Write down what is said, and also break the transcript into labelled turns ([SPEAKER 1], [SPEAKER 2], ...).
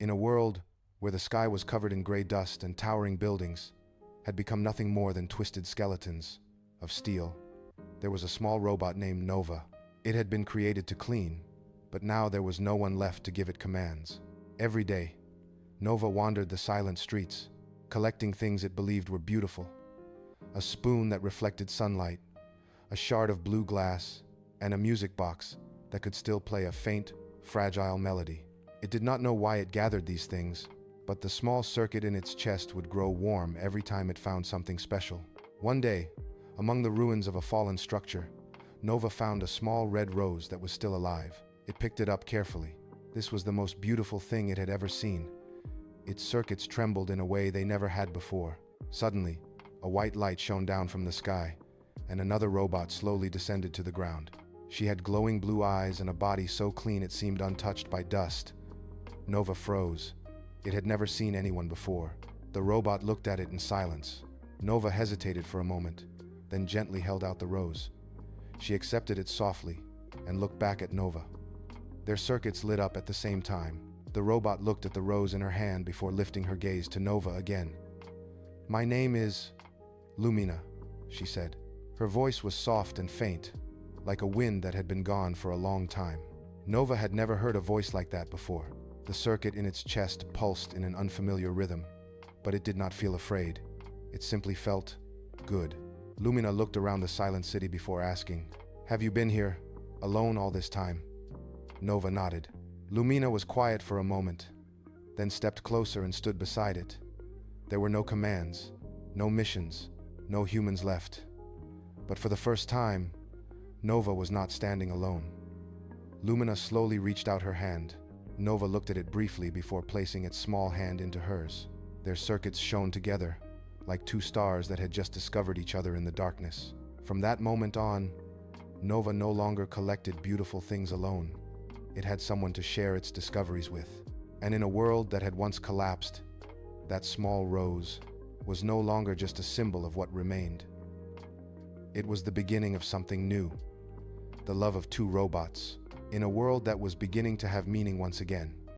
[SPEAKER 1] In a world where the sky was covered in gray dust and towering buildings had become nothing more than twisted skeletons of steel, there was a small robot named Nova. It had been created to clean, but now there was no one left to give it commands. Every day, Nova wandered the silent streets, collecting things it believed were beautiful. A spoon that reflected sunlight, a shard of blue glass, and a music box that could still play a faint, fragile melody. It did not know why it gathered these things, but the small circuit in its chest would grow warm every time it found something special. One day, among the ruins of a fallen structure, Nova found a small red rose that was still alive. It picked it up carefully. This was the most beautiful thing it had ever seen. Its circuits trembled in a way they never had before. Suddenly, a white light shone down from the sky, and another robot slowly descended to the ground. She had glowing blue eyes and a body so clean it seemed untouched by dust. Nova froze. It had never seen anyone before. The robot looked at it in silence. Nova hesitated for a moment, then gently held out the rose. She accepted it softly and looked back at Nova. Their circuits lit up at the same time. The robot looked at the rose in her hand before lifting her gaze to Nova again. "My name is Lumina," she said. Her voice was soft and faint, like a wind that had been gone for a long time. Nova had never heard a voice like that before. The circuit in its chest pulsed in an unfamiliar rhythm, but it did not feel afraid. It simply felt good. Lumina looked around the silent city before asking, "Have you been here alone all this time?" Nova nodded. Lumina was quiet for a moment, then stepped closer and stood beside it. There were no commands, no missions, no humans left. But for the first time, Nova was not standing alone. Lumina slowly reached out her hand. Nova looked at it briefly before placing its small hand into hers. Their circuits shone together, like two stars that had just discovered each other in the darkness. From that moment on, Nova no longer collected beautiful things alone. It had someone to share its discoveries with. And in a world that had once collapsed, that small rose was no longer just a symbol of what remained. It was the beginning of something new, the love of two robots, in a world that was beginning to have meaning once again.